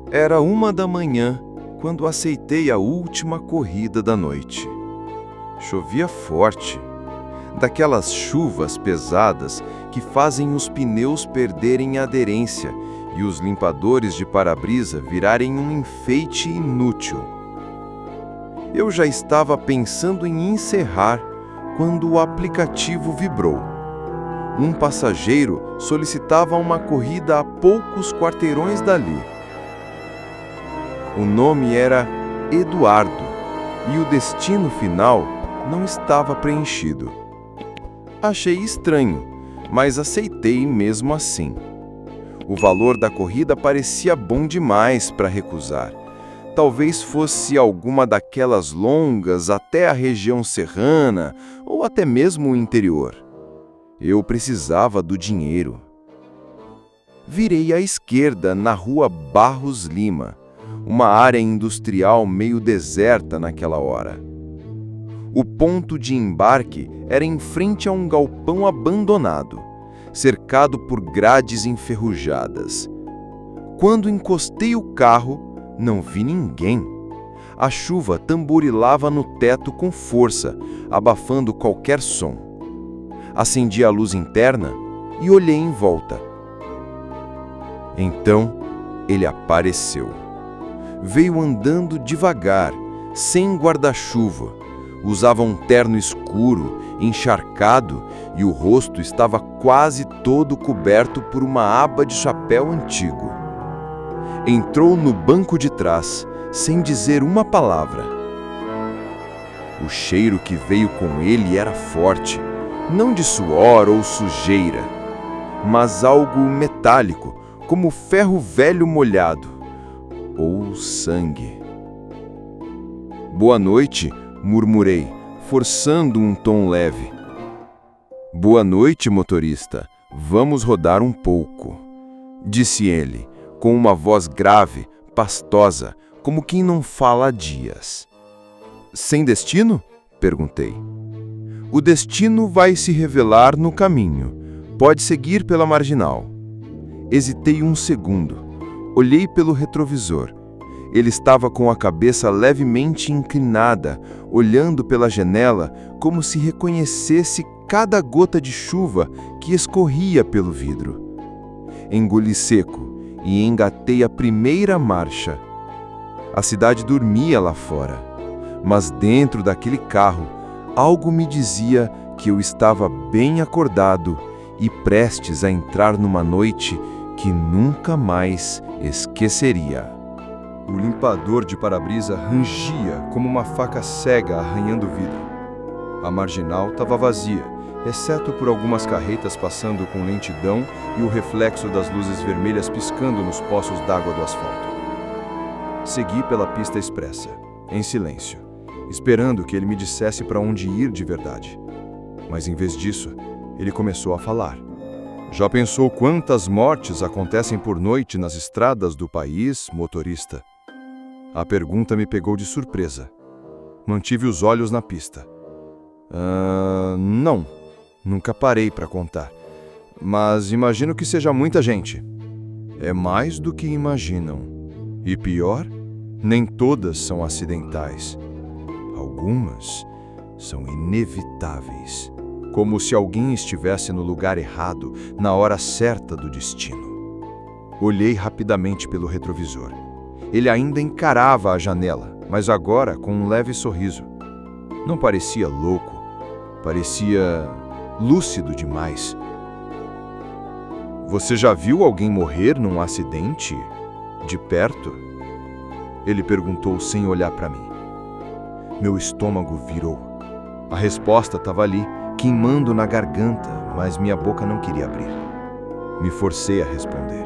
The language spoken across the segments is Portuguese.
Era 1 da manhã quando aceitei a última corrida da noite. Chovia forte, daquelas chuvas pesadas que fazem os pneus perderem aderência e os limpadores de para-brisa virarem um enfeite inútil. Eu já estava pensando em encerrar quando o aplicativo vibrou. Um passageiro solicitava uma corrida a poucos quarteirões dali. O nome era Eduardo e o destino final não estava preenchido. Achei estranho, mas aceitei mesmo assim. O valor da corrida parecia bom demais para recusar. Talvez fosse alguma daquelas longas até a região serrana ou até mesmo o interior. Eu precisava do dinheiro. Virei à esquerda na rua Barros Lima, uma área industrial meio deserta naquela hora. O ponto de embarque era em frente a um galpão abandonado, cercado por grades enferrujadas. Quando encostei o carro, não vi ninguém. A chuva tamborilava no teto com força, abafando qualquer som. Acendi a luz interna e olhei em volta. Então, ele apareceu. Veio andando devagar, sem guarda-chuva. Usava um terno escuro, encharcado, e o rosto estava quase todo coberto por uma aba de chapéu antigo. Entrou no banco de trás, sem dizer uma palavra. O cheiro que veio com ele era forte, não de suor ou sujeira, mas algo metálico, como ferro velho molhado, ou sangue. "Boa noite", murmurei, forçando um tom leve. "Boa noite, motorista. Vamos rodar um pouco", disse ele, com uma voz grave, pastosa, como quem não fala há dias. "Sem destino?" perguntei. "O destino vai se revelar no caminho. Pode seguir pela marginal." Hesitei um segundo. Olhei pelo retrovisor. Ele estava com a cabeça levemente inclinada, olhando pela janela como se reconhecesse cada gota de chuva que escorria pelo vidro. Engoli seco e engatei a primeira marcha. A cidade dormia lá fora, mas dentro daquele carro, algo me dizia que eu estava bem acordado e prestes a entrar numa noite que nunca mais esqueceria. O limpador de para-brisa rangia como uma faca cega arranhando o vidro. A marginal estava vazia, exceto por algumas carretas passando com lentidão e o reflexo das luzes vermelhas piscando nos poços d'água do asfalto. Segui pela pista expressa, em silêncio, esperando que ele me dissesse para onde ir de verdade. Mas em vez disso, ele começou a falar. "Já pensou quantas mortes acontecem por noite nas estradas do país, motorista?" A pergunta me pegou de surpresa. Mantive os olhos na pista. Não. Nunca parei para contar. Mas imagino que seja muita gente." "É mais do que imaginam. E pior, nem todas são acidentais. Algumas são inevitáveis. Como se alguém estivesse no lugar errado, na hora certa do destino." Olhei rapidamente pelo retrovisor. Ele ainda encarava a janela, mas agora com um leve sorriso. Não parecia louco, parecia lúcido demais. "Você já viu alguém morrer num acidente? De perto?" Ele perguntou sem olhar para mim. Meu estômago virou. A resposta estava ali, queimando na garganta, mas minha boca não queria abrir. Me forcei a responder.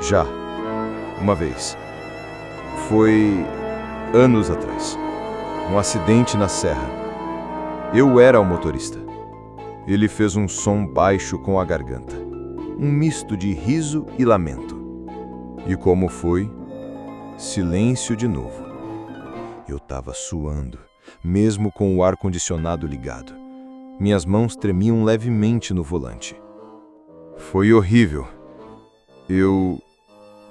"Já. Uma vez. Foi anos atrás. Um acidente na serra. Eu era o motorista." Ele fez um som baixo com a garganta. Um misto de riso e lamento. "E como foi?" Silêncio de novo. Eu estava suando, mesmo com o ar-condicionado ligado. Minhas mãos tremiam levemente no volante. "Foi horrível. Eu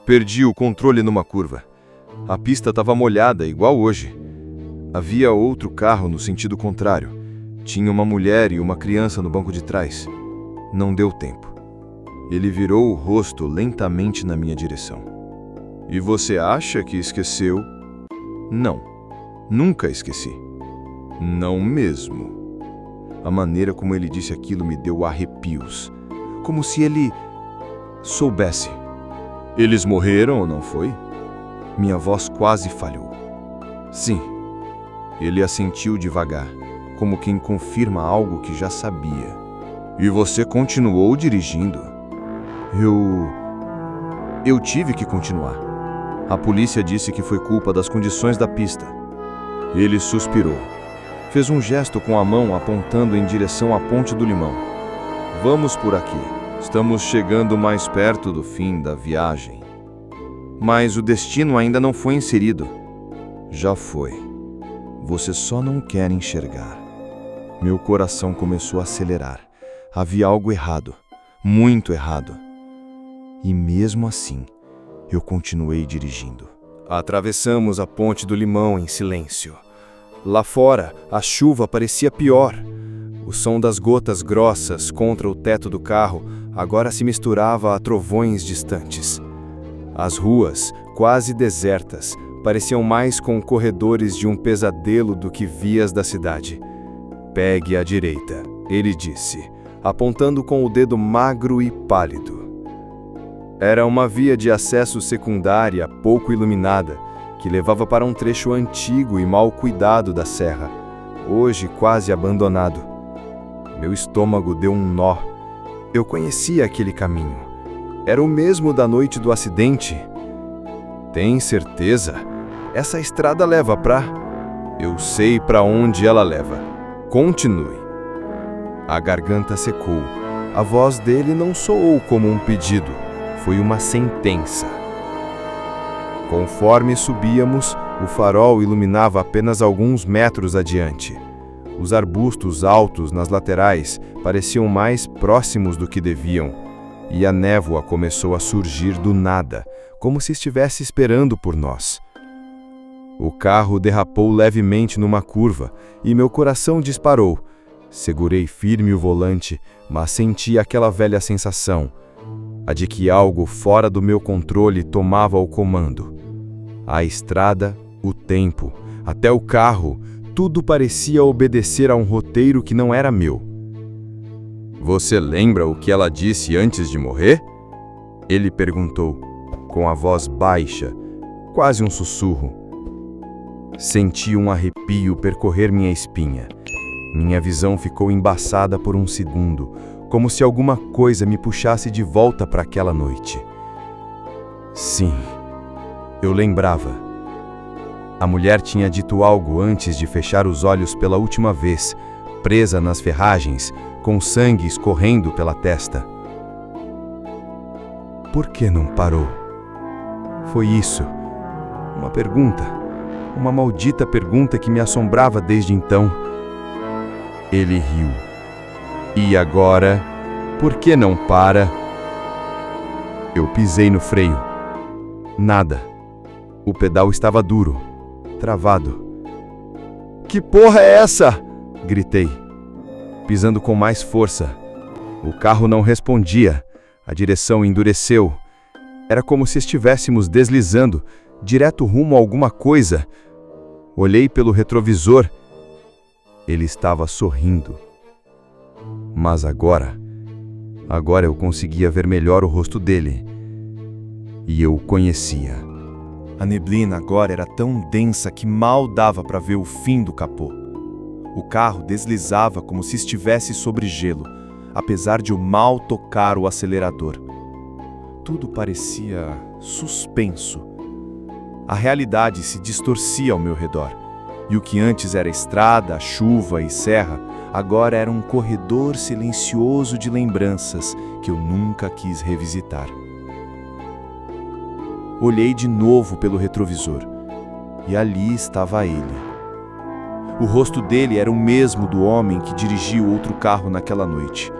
Perdi o controle numa curva. A pista estava molhada, igual hoje. Havia outro carro no sentido contrário. Tinha uma mulher e uma criança no banco de trás. Não deu tempo. Ele virou o rosto lentamente na minha direção. E você acha que esqueceu? Não. Nunca esqueci. Não mesmo. A maneira como ele disse aquilo me deu arrepios. Como se ele soubesse. Eles morreram, não foi? Minha voz quase falhou. Sim. Ele assentiu devagar, como quem confirma algo que já sabia. E você continuou dirigindo? Eu tive que continuar. A polícia disse que foi culpa das condições da pista. Ele suspirou. Fez um gesto com a mão apontando em direção à Ponte do Limão. Vamos por aqui. Estamos chegando mais perto do fim da viagem. Mas o destino ainda não foi inserido. Já foi. Você só não quer enxergar. Meu coração começou a acelerar. Havia algo errado. Muito errado. E mesmo assim, eu continuei dirigindo. Atravessamos a Ponte do Limão em silêncio. Lá fora, a chuva parecia pior. O som das gotas grossas contra o teto do carro agora se misturava a trovões distantes. As ruas, quase desertas, pareciam mais com corredores de um pesadelo do que vias da cidade. Pegue à direita, ele disse, apontando com o dedo magro e pálido. Era uma via de acesso secundária pouco iluminada, que levava para um trecho antigo e mal cuidado da serra, hoje quase abandonado. Meu estômago deu um nó. Eu conhecia aquele caminho. Era o mesmo da noite do acidente. Tem certeza? Essa estrada leva pra... Eu sei para onde ela leva. Continue. A garganta secou. A voz dele não soou como um pedido. Foi uma sentença. Conforme subíamos, o farol iluminava apenas alguns metros adiante. Os arbustos altos nas laterais pareciam mais próximos do que deviam, e a névoa começou a surgir do nada, como se estivesse esperando por nós. O carro derrapou levemente numa curva, e meu coração disparou. Segurei firme o volante, mas senti aquela velha sensação, a de que algo fora do meu controle tomava o comando. A estrada, o tempo, até o carro, tudo parecia obedecer a um roteiro que não era meu. Você lembra o que ela disse antes de morrer? Ele perguntou, com a voz baixa, quase um sussurro. Senti um arrepio percorrer minha espinha. Minha visão ficou embaçada por um segundo, como se alguma coisa me puxasse de volta para aquela noite. Sim, eu lembrava. A mulher tinha dito algo antes de fechar os olhos pela última vez, presa nas ferragens, com sangue escorrendo pela testa. Por que não parou? Foi isso. Uma pergunta. Uma maldita pergunta que me assombrava desde então. Ele riu. E agora, por que não para? Eu pisei no freio. Nada. O pedal estava duro, travado. Que porra é essa? Gritei, pisando com mais força. O carro não respondia. A direção endureceu. Era como se estivéssemos deslizando, direto rumo a alguma coisa. Olhei pelo retrovisor. Ele estava sorrindo. Mas agora eu conseguia ver melhor o rosto dele. E eu o conhecia. A neblina agora era tão densa que mal dava para ver o fim do capô. O carro deslizava como se estivesse sobre gelo, apesar de eu mal tocar o acelerador. Tudo parecia suspenso. A realidade se distorcia ao meu redor, e o que antes era estrada, chuva e serra, agora era um corredor silencioso de lembranças que eu nunca quis revisitar. Olhei de novo pelo retrovisor, e ali estava ele. O rosto dele era o mesmo do homem que dirigiu outro carro naquela noite,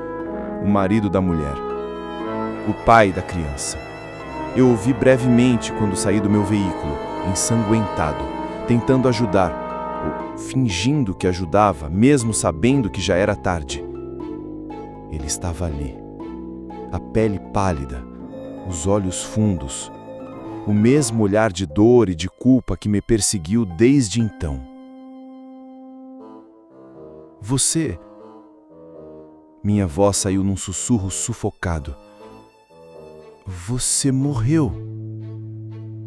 o marido da mulher, o pai da criança. Eu o vi brevemente quando saí do meu veículo, ensanguentado, tentando ajudar, ou fingindo que ajudava, mesmo sabendo que já era tarde. Ele estava ali, a pele pálida, os olhos fundos, o mesmo olhar de dor e de culpa que me perseguiu desde então. Você... Minha voz saiu num sussurro sufocado. Você morreu.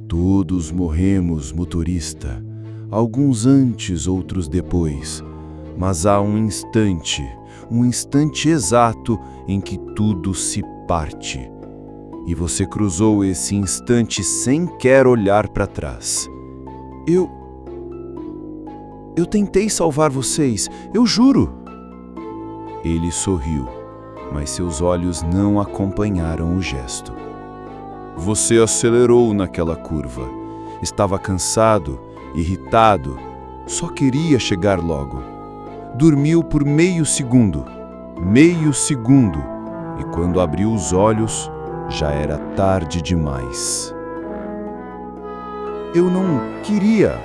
Todos morremos, motorista. Alguns antes, outros depois. Mas há um instante exato em que tudo se parte. E você cruzou esse instante sem querer olhar para trás. Eu tentei salvar vocês, eu juro. Ele sorriu, mas seus olhos não acompanharam o gesto. Você acelerou naquela curva. Estava cansado, irritado, só queria chegar logo. Dormiu por meio segundo, e quando abriu os olhos, já era tarde demais. Eu não queria.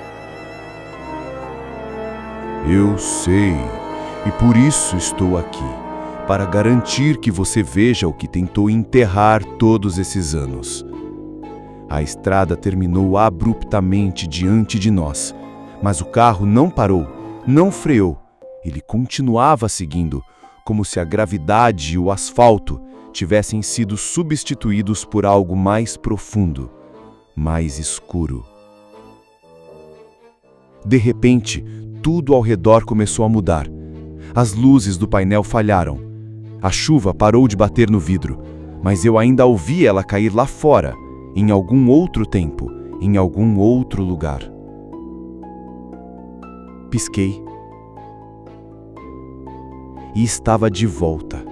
Eu sei, e por isso estou aqui, para garantir que você veja o que tentou enterrar todos esses anos. A estrada terminou abruptamente diante de nós, mas o carro não parou, não freou. Ele continuava seguindo, como se a gravidade e o asfalto tivessem sido substituídos por algo mais profundo, mais escuro. De repente, tudo ao redor começou a mudar. As luzes do painel falharam. A chuva parou de bater no vidro, mas eu ainda ouvi ela cair lá fora, em algum outro tempo, em algum outro lugar. Pisquei. E estava de volta.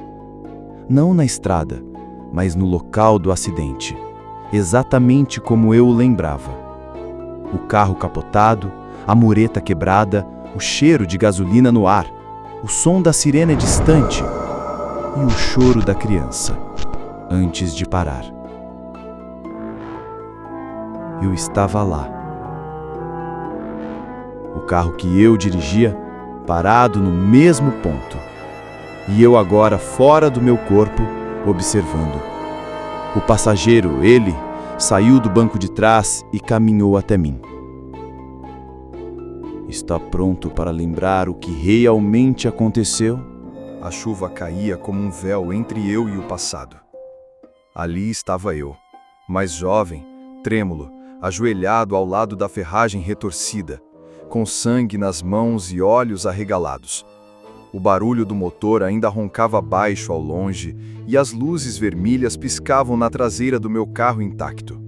Não na estrada, mas no local do acidente, exatamente como eu o lembrava. O carro capotado, a mureta quebrada, o cheiro de gasolina no ar, o som da sirene distante e o choro da criança, antes de parar. Eu estava lá. O carro que eu dirigia, parado no mesmo ponto. E eu agora fora do meu corpo, observando. O passageiro, ele, saiu do banco de trás e caminhou até mim. Está pronto para lembrar o que realmente aconteceu? A chuva caía como um véu entre eu e o passado. Ali estava eu, mais jovem, trêmulo, ajoelhado ao lado da ferragem retorcida, com sangue nas mãos e olhos arregalados. O barulho do motor ainda roncava baixo ao longe e as luzes vermelhas piscavam na traseira do meu carro intacto.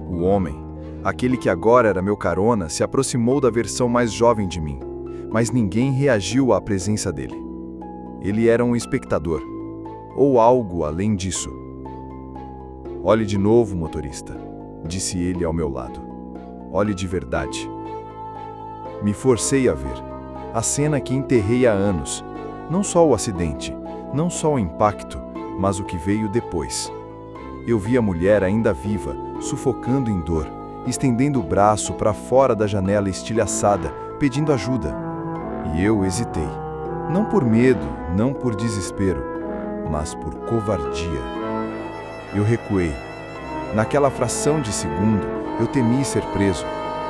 O homem, aquele que agora era meu carona, se aproximou da versão mais jovem de mim, mas ninguém reagiu à presença dele. Ele era um espectador, ou algo além disso. Olhe de novo, motorista, disse ele ao meu lado. Olhe de verdade. Me forcei a ver. A cena que enterrei há anos. Não só o acidente, não só o impacto, mas o que veio depois. Eu vi a mulher ainda viva, sufocando em dor, estendendo o braço para fora da janela estilhaçada, pedindo ajuda. E eu hesitei. Não por medo, não por desespero, mas por covardia. Eu recuei. Naquela fração de segundo, eu temi ser preso.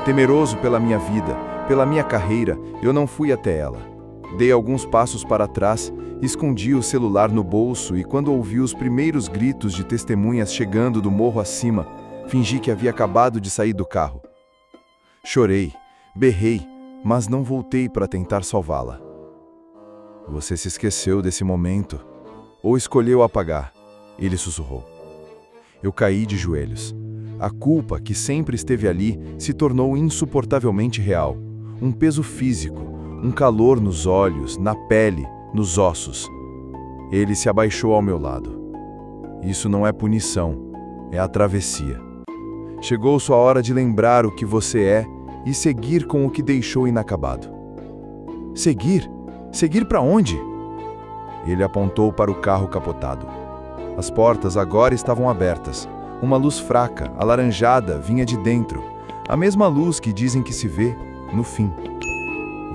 Temeroso pela minha vida, pela minha carreira, eu não fui até ela. Dei alguns passos para trás, escondi o celular no bolso e quando ouvi os primeiros gritos de testemunhas chegando do morro acima, fingi que havia acabado de sair do carro. Chorei, berrei, mas não voltei para tentar salvá-la. Você se esqueceu desse momento, ou escolheu apagar, ele sussurrou. Eu caí de joelhos. A culpa, que sempre esteve ali, se tornou insuportavelmente real. Um peso físico, um calor nos olhos, na pele, nos ossos. Ele se abaixou ao meu lado. Isso não é punição, é a travessia. Chegou sua hora de lembrar o que você é e seguir com o que deixou inacabado. Seguir? Seguir para onde? Ele apontou para o carro capotado. As portas agora estavam abertas. Uma luz fraca, alaranjada, vinha de dentro. A mesma luz que dizem que se vê no fim.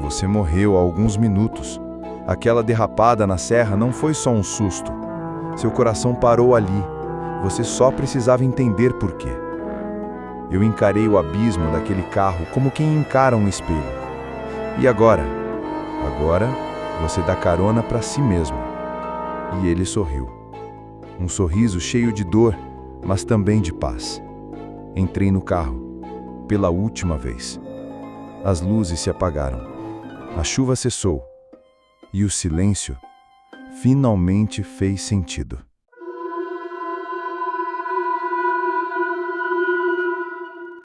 Você morreu há alguns minutos. Aquela derrapada na serra não foi só um susto. Seu coração parou ali. Você só precisava entender por quê. Eu encarei o abismo daquele carro como quem encara um espelho. E agora? Agora você dá carona para si mesmo. E ele sorriu. Um sorriso cheio de dor, mas também de paz. Entrei no carro. Pela última vez. As luzes se apagaram. A chuva cessou. E o silêncio finalmente fez sentido.